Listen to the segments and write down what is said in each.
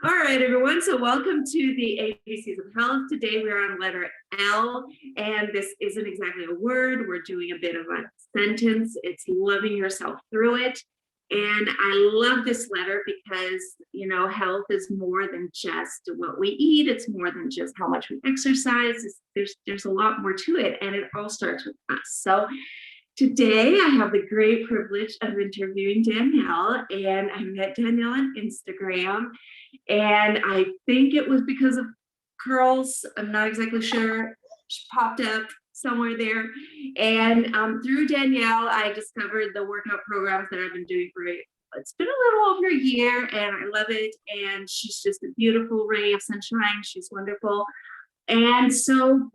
All right, everyone. So welcome to the ABCs of Health. Today we are on letter L, and this isn't exactly a word. We're doing a bit of a sentence. It's loving yourself through it. And I love this letter because, health is more than just what we eat. It's more than just how much we exercise. There's a lot more to it, and it all starts with us. So today, I have the great privilege of interviewing Danielle, and I met Danielle on Instagram, and I think it was because of curls. I'm not exactly sure. She popped up somewhere there, and through Danielle, I discovered the workout programs that I've been doing for it's been a little over a year, and I love it. And she's just a beautiful ray of sunshine. She's wonderful. And so,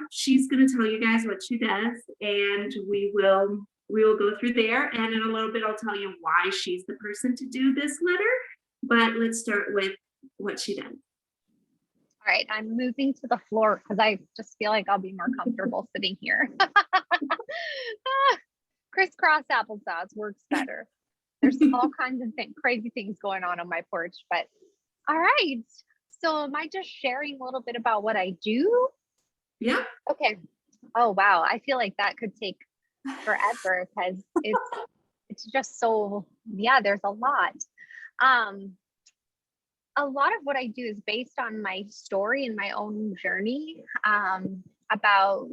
she's going to tell you guys what she does, and we will go through there. And in a little bit, I'll tell you why she's the person to do this letter. But let's start with what she does. All right, I'm moving to the floor because I just feel like I'll be more comfortable sitting here. Crisscross applesauce works better. There's all kinds of crazy things going on my porch, but all right. So am I just sharing a little bit about what I do? Yeah. Okay. Oh, wow. I feel like that could take forever because it's just so, there's a lot. A lot of what I do is based on my story and my own journey. About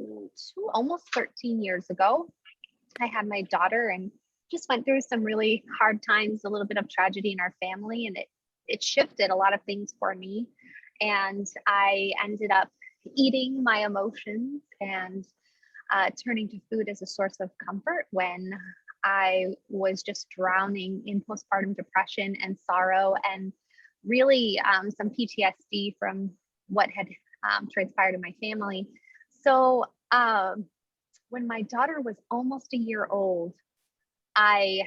almost 13 years ago, I had my daughter and just went through some really hard times, a little bit of tragedy in our family, and it shifted a lot of things for me. And I ended up eating my emotions and turning to food as a source of comfort when I was just drowning in postpartum depression and sorrow and really some PTSD from what had transpired in my family. So when my daughter was almost a year old, I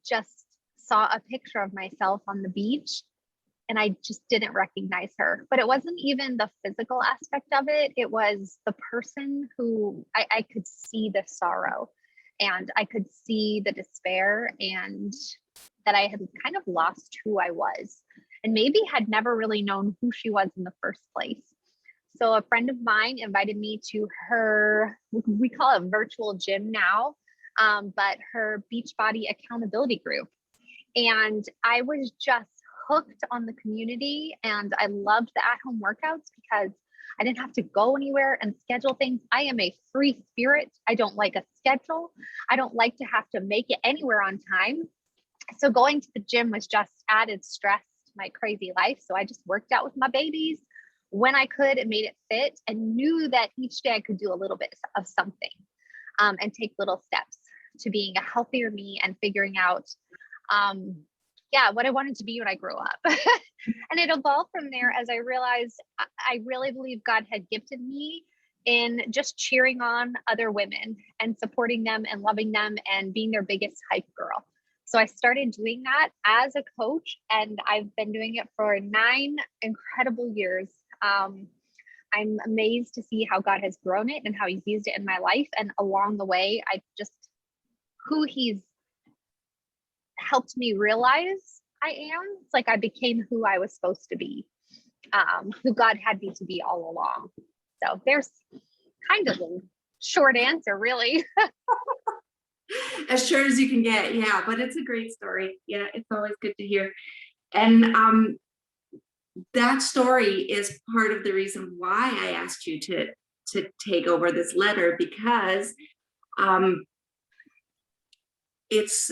just saw a picture of myself on the beach and I just didn't recognize her. But it wasn't even the physical aspect of it. It was the person who I could see the sorrow and I could see the despair and that I had kind of lost who I was and maybe had never really known who she was in the first place. So a friend of mine invited me to her, we call it virtual gym now, but her Beachbody accountability group. And I was just hooked on the community and I loved the at-home workouts because I didn't have to go anywhere and schedule things. I am a free spirit. I don't like a schedule. I don't like to have to make it anywhere on time. So going to the gym was just added stress to my crazy life. So I just worked out with my babies when I could and made it fit and knew that each day I could do a little bit of something and take little steps to being a healthier me and figuring out what I wanted to be when I grew up. And it evolved from there as I realized I really believe God had gifted me in just cheering on other women and supporting them and loving them and being their biggest hype girl. So I started doing that as a coach and I've been doing it for 9 incredible years. I'm amazed to see how God has grown it and how he's used it in my life. And along the way, who he's helped me realize I am. It's like I became who I was supposed to be, who God had me to be all along. So there's kind of a short answer, really. As short as you can get, yeah, but it's a great story. Yeah, it's always good to hear. And that story is part of the reason why I asked you to take over this letter, because it's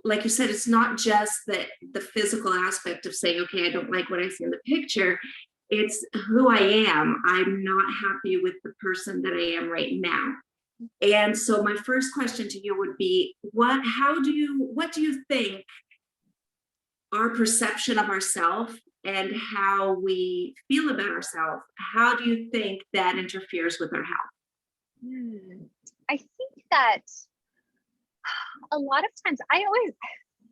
like you said, it's not just the physical aspect of saying, okay, I don't like what I see in the picture. It's who I am. I'm not happy with the person that I am right now. And so my first question to you would be, what do you think our perception of ourselves and how we feel about ourselves, how do you think that interferes with our health? I think that a lot of times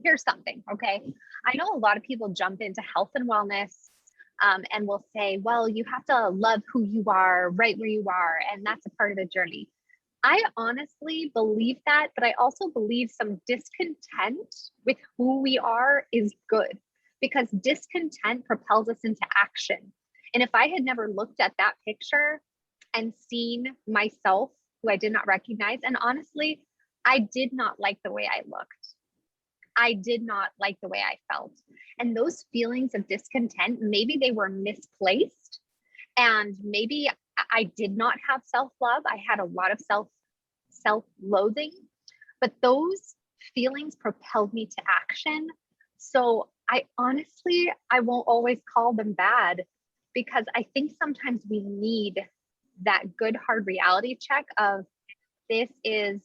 here's something, okay? I know a lot of people jump into health and wellness and will say, well, you have to love who you are right where you are. And that's a part of the journey. I honestly believe that, but I also believe some discontent with who we are is good because discontent propels us into action. And if I had never looked at that picture and seen myself who I did not recognize, and honestly, I did not like the way I looked. I did not like the way I felt. And those feelings of discontent, maybe they were misplaced, and maybe I did not have self-love. I had a lot of self-loathing, but those feelings propelled me to action. So I honestly, I won't always call them bad, because I think sometimes we need that good hard reality check of this is,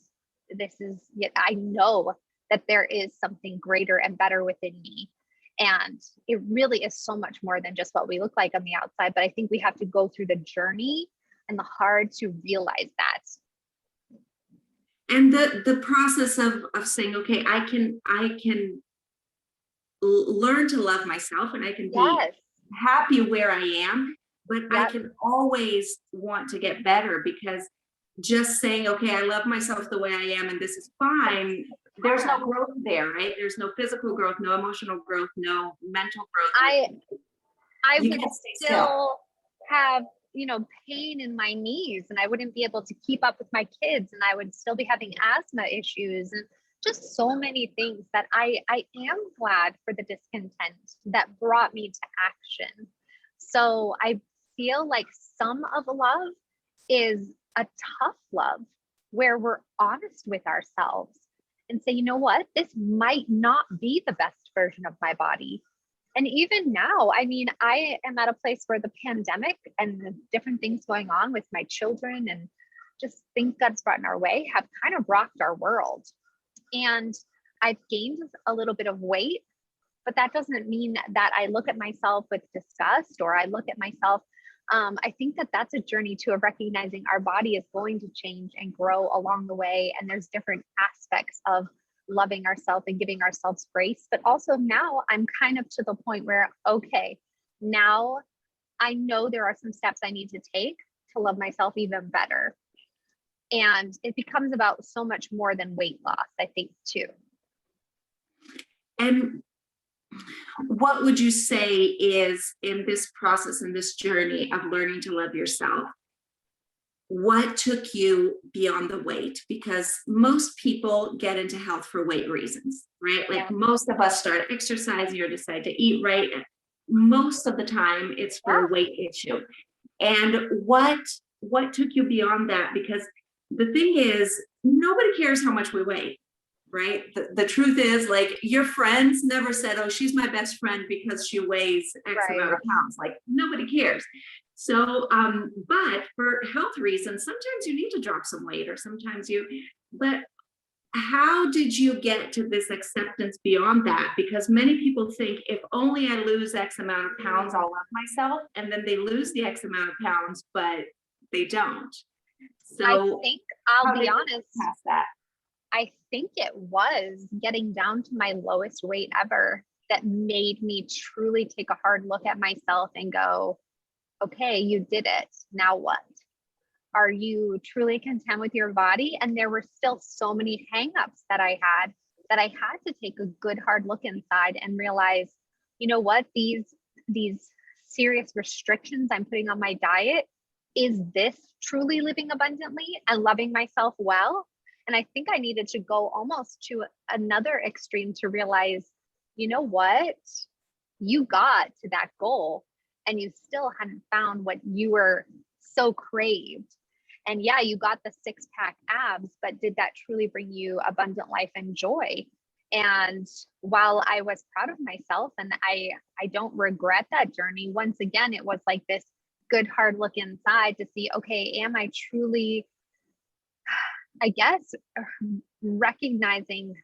yet I know that there is something greater and better within me. And it really is so much more than just what we look like on the outside. But I think we have to go through the journey and the hard to realize that. And the process of saying, okay, I can learn to love myself, and I can be happy where I am, but I can always want to get better, because just saying, okay, I love myself the way I am and this is fine, there's no growth there, right? There's no physical growth, no emotional growth, no mental growth. I would still have, pain in my knees, and I wouldn't be able to keep up with my kids, and I would still be having asthma issues, and just so many things that I am glad for the discontent that brought me to action. So I feel like some of love is a tough love where we're honest with ourselves and say, you know what, this might not be the best version of my body. And even now, I mean, I am at a place where the pandemic and the different things going on with my children and just things God's brought in our way have kind of rocked our world. And I've gained a little bit of weight, but that doesn't mean that I look at myself with disgust, or I look at myself. I think that that's a journey too, of recognizing our body is going to change and grow along the way. And there's different aspects of loving ourselves and giving ourselves grace. But also now I'm kind of to the point where, okay, now I know there are some steps I need to take to love myself even better. And it becomes about so much more than weight loss, I think, too. And what would you say is, in this process, in this journey of learning to love yourself, what took you beyond the weight? Because most people get into health for weight reasons, right? Like most of us start exercising or decide to eat right. Most of the time it's for a weight issue. And what took you beyond that? Because the thing is, nobody cares how much we weigh, right? The truth is, like, your friends never said, oh, she's my best friend because she weighs X amount of pounds. Like, nobody cares. So, but for health reasons, sometimes you need to drop some weight, or sometimes but how did you get to this acceptance beyond that? Because many people think, if only I lose X amount of pounds, I'll love myself. And then they lose the X amount of pounds, but they don't. So I think, I'll be honest, I think it was getting down to my lowest weight ever that made me truly take a hard look at myself and go, okay, you did it. Now what? Are you truly content with your body? And there were still so many hangups that I had to take a good hard look inside and realize, you know what, these serious restrictions I'm putting on my diet, is this truly living abundantly and loving myself well? And I think I needed to go almost to another extreme to realize, you know what, you got to that goal and you still hadn't found what you were so craved. And yeah, you got the 6-pack abs, but did that truly bring you abundant life and joy? And while I was proud of myself and I don't regret that journey, once again, it was like this good hard look inside to see, okay, am I truly, I guess, recognizing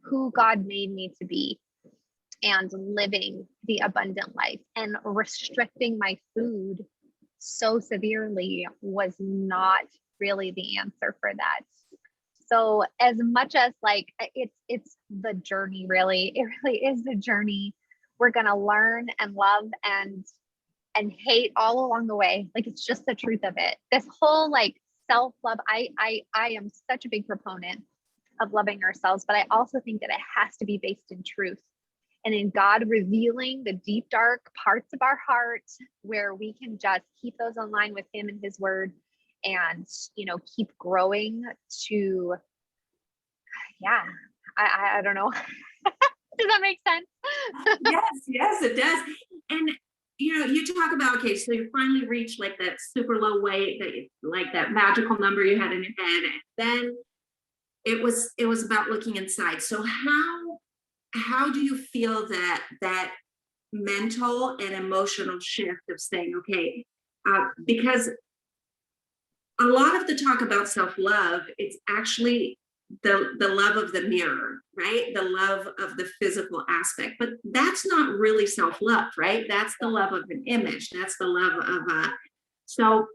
who God made me to be and living the abundant life, and restricting my food so severely was not really the answer for that. So as much as like it's the journey, it really is the journey. We're going to learn and love and hate all along the way. Like, it's just the truth of it. This whole like self-love, I am such a big proponent of loving ourselves, but I also think that it has to be based in truth. and in God revealing the deep, dark parts of our heart where we can just keep those in line with him and his word and, keep growing to, yeah, I don't know. Does that make sense? Yes, it does. And you talk about, okay, so you finally reached like that super low weight, like that magical number you had in your head, and then it was about looking inside. So how do you feel that mental and emotional shift of saying, okay, because a lot of the talk about self-love, it's actually the love of the mirror, right? The love of the physical aspect, but that's not really self-love, right? That's the love of an image. That's the love of so,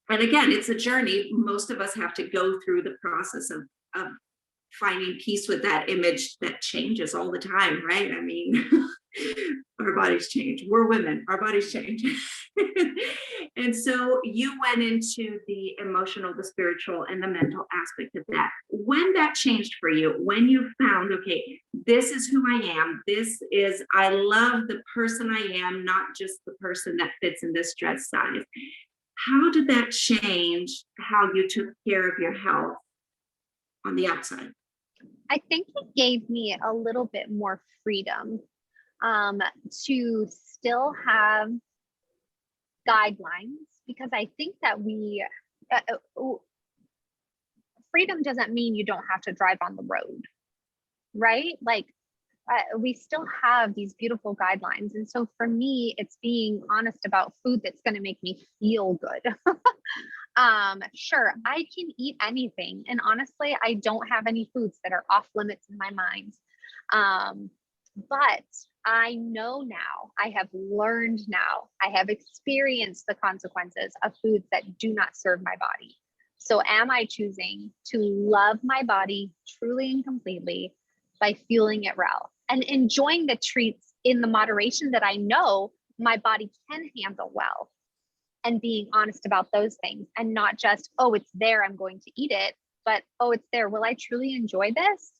and again, it's a journey. Most of us have to go through the process of finding peace with that image that changes all the time, right? I mean, our bodies change. We're women, our bodies change. And so you went into the emotional, the spiritual, and the mental aspect of that. When that changed for you, when you found, okay, this is who I am, I love the person I am, not just the person that fits in this dress size. How did that change how you took care of your health on the outside? I think it gave me a little bit more freedom to still have guidelines, because I think that freedom doesn't mean you don't have to drive on the road, right? Like we still have these beautiful guidelines. And so for me, it's being honest about food that's going to make me feel good. Sure, I can eat anything. And honestly, I don't have any foods that are off limits in my mind. But I know now, I have learned now, I have experienced the consequences of foods that do not serve my body. So am I choosing to love my body truly and completely by fueling it well and enjoying the treats in the moderation that I know my body can handle well, and being honest about those things, and not just, oh, it's there, I'm going to eat it, but, oh, it's there, will I truly enjoy this?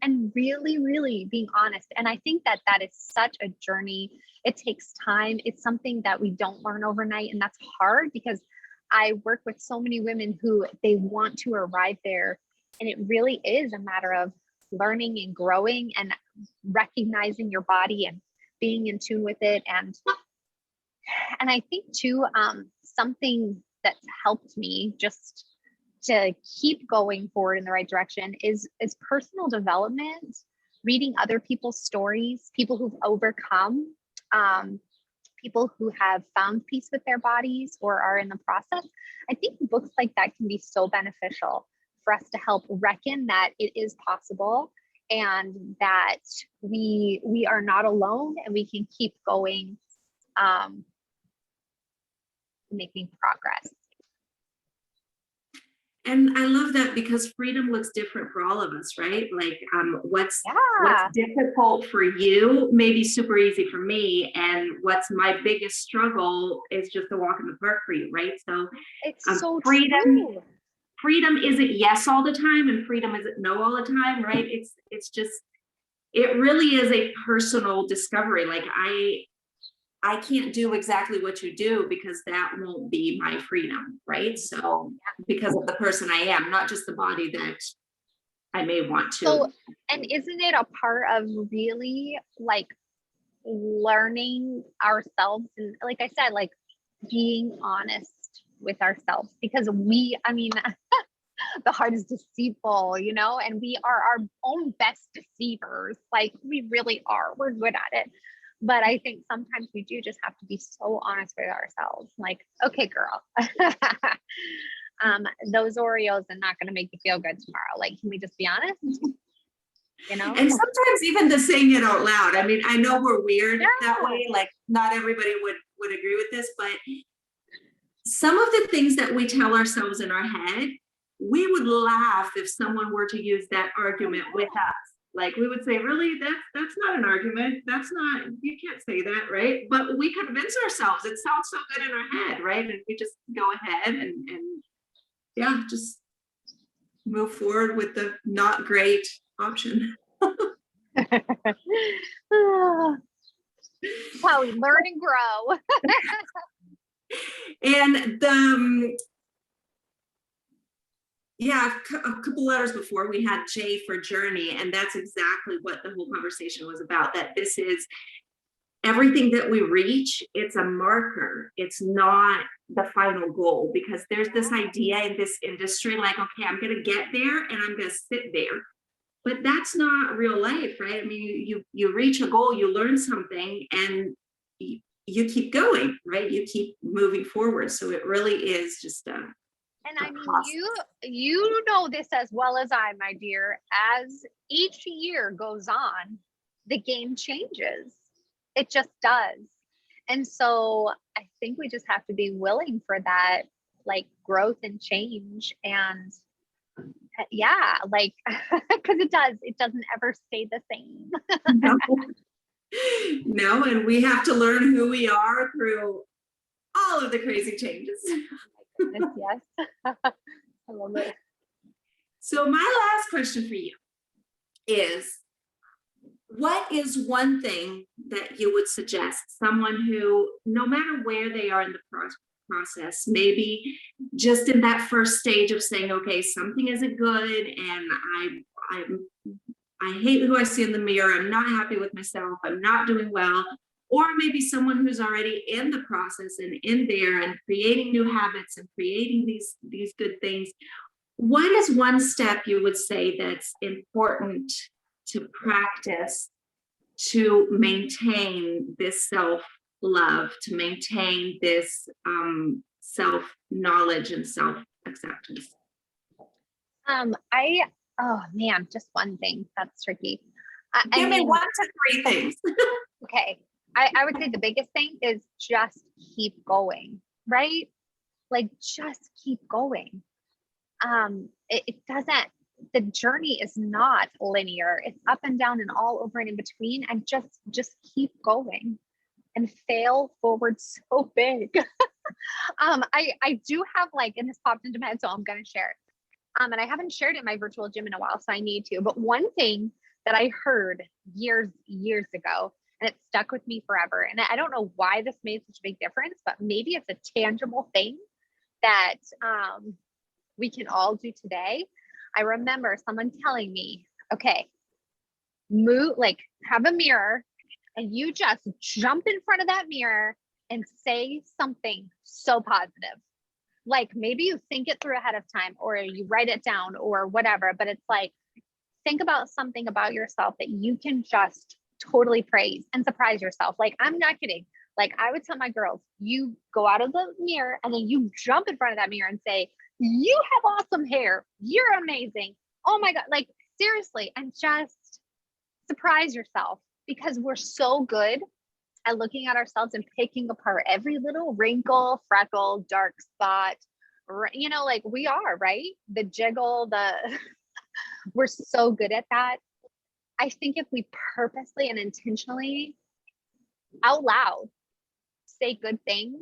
And really, really being honest. And I think that is such a journey. It takes time. It's something that we don't learn overnight. And that's hard, because I work with so many women who they want to arrive there. And it really is a matter of learning and growing and recognizing your body and being in tune with it. And I think too, something that's helped me just to keep going forward in the right direction is personal development, reading other people's stories, people who've overcome, people who have found peace with their bodies or are in the process. I think books like that can be so beneficial for us to help reckon that it is possible, and that we are not alone, and we can keep going, making progress. And I love that, because freedom looks different for all of us, right? Like what's difficult for you may be super easy for me, and what's my biggest struggle is just a walk in the park for you, right? So it's so freedom freedom isn't yes all the time, and freedom isn't no all the time, right? It's just, it really is a personal discovery. Like I can't do exactly what you do, because that won't be my freedom, right? So because of the person I am, not just the body that I may want to. So, and isn't it a part of really like learning ourselves, and like I said, like being honest with ourselves, because the heart is deceitful, and we are our own best deceivers. Like we really are, we're good at it. But I think sometimes we do just have to be so honest with ourselves. Like, okay, girl, those Oreos are not going to make you feel good tomorrow. Like, can we just be honest? And sometimes even the saying it out loud. I mean, I know we're weird that way. Like, not everybody would agree with this, but some of the things that we tell ourselves in our head, we would laugh if someone were to use that argument with us. Like we would say, really, that's not an argument. That's not, you can't say that, right? But we convince ourselves, it sounds so good in our head, right? And we just go ahead and just move forward with the not great option. Ah, how we learn and grow. And yeah, a couple letters before we had J for journey, and that's exactly what the whole conversation was about, that this is everything that we reach, it's a marker. It's not the final goal, because there's this idea in this industry, like, okay, I'm going to get there and I'm going to sit there. But that's not real life, right? I mean, you reach a goal, you learn something, and you keep going, right? You keep moving forward. So it really is just And I mean, you know this as well as I, my dear, as each year goes on, the game changes. It just does. And so I think we just have to be willing for that, like, growth and change. And yeah, like, because it doesn't ever stay the same. no, no, and we have to learn who we are through all of the crazy changes. Yes. I love it. So my last question for you is, what is one thing that you would suggest someone who, no matter where they are in the process, maybe just in that first stage of saying, okay, something isn't good, and I hate who I see in the mirror, I'm not happy with myself, I'm not doing well, or maybe someone who's already in the process and in there and creating new habits and creating these good things, what is one step you would say that's important to practice to maintain this self-love, to maintain this self-knowledge and self-acceptance? Oh man, just one thing that's tricky. Give me 1 to 3 things. Okay. I would say the biggest thing is just keep going, right? Like, just keep going. It doesn't, the journey is not linear. It's up and down and all over and in between, and just keep going and fail forward so big. I do have, like, and this popped into my head, so I'm going to share it. And I haven't shared it in my virtual gym in a while, so I need to. But one thing that I heard years ago, and it stuck with me forever. And I don't know why this made such a big difference, but maybe it's a tangible thing that we can all do today. I remember someone telling me, okay, move, like, have a mirror, and you just jump in front of that mirror and say something so positive. Like, maybe you think it through ahead of time, or you write it down, or whatever, but it's like, think about something about yourself that you can just totally praise and surprise yourself. Like, I'm not kidding. Like, I would tell my girls, you go out of the mirror and then you jump in front of that mirror and say, you have awesome hair. You're amazing. Oh my God. Like, seriously. And just surprise yourself, because we're so good at looking at ourselves and picking apart every little wrinkle, freckle, dark spot, you know, like we are, right? The jiggle, we're so good at that. I think if we purposely and intentionally out loud say good things,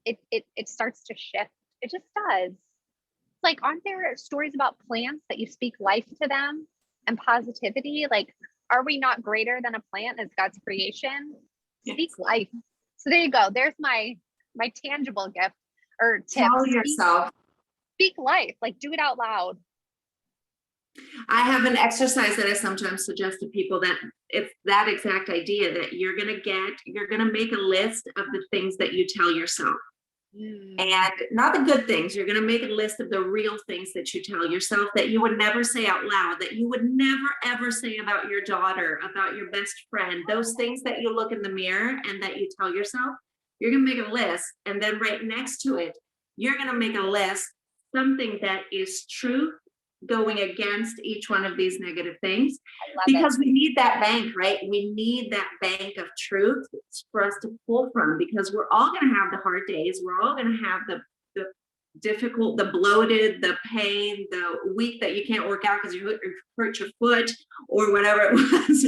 it starts to shift. It just does. It's like, aren't there stories about plants that you speak life to them and positivity? Like, are we not greater than a plant as God's creation? Yes. Speak life. So there you go. There's my tangible gift or tip. Tell yourself. Speak life. Like, do it out loud. I have an exercise that I sometimes suggest to people, that it's that exact idea, that you're going to make a list of the things that you tell yourself. And not the good things. You're going to make a list of the real things that you tell yourself that you would never say out loud, that you would never ever say about your daughter, about your best friend. Those things that you look in the mirror and that you tell yourself, you're going to make a list. And then right next to it, you're going to make a list, something that is truth going against each one of these negative things, because we need that bank, right? We need that bank of truth for us to pull from, because we're all going to have the hard days. We're all going to have the difficult, the bloated, the pain, the week that you can't work out because you hurt your foot or whatever it was.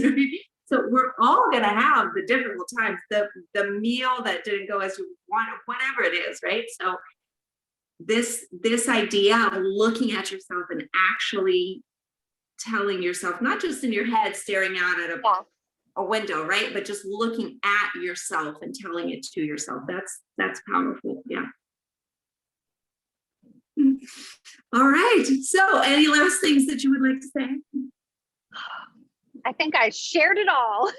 So we're all going to have the difficult times, the meal that didn't go as you wanted, whatever it is, right? So this idea of looking at yourself and actually telling yourself, not just in your head staring out at Yeah. a window, right? But just looking at yourself and telling it to yourself. That's powerful. Yeah. All right. So any last things that you would like to say? I think I shared it all.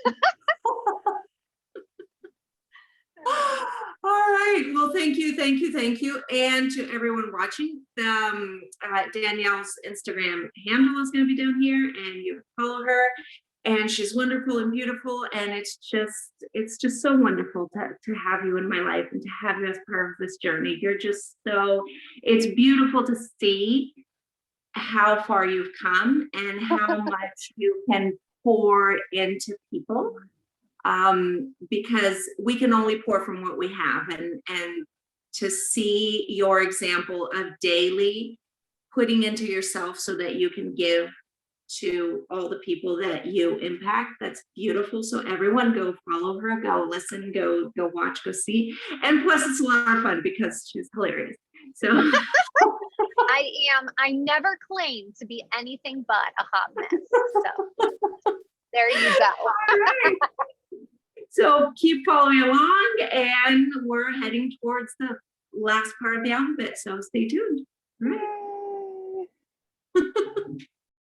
All right. Well, thank you, thank you, thank you. And to everyone watching, Danielle's Instagram handle is going to be down here, and you follow her. And she's wonderful and beautiful. And it's just so wonderful to have you in my life and to have you as part of this journey. You're just it's beautiful to see how far you've come and how much you can pour into people. Because we can only pour from what we have, and to see your example of daily putting into yourself so that you can give to all the people that you impact, that's beautiful. So everyone go follow her, go listen, go watch, go see. And plus it's a lot of fun because she's hilarious. So I never claimed to be anything but a hot mess. So there you go. all right. So keep following along, and we're heading towards the last part of the alphabet. So stay tuned. All right.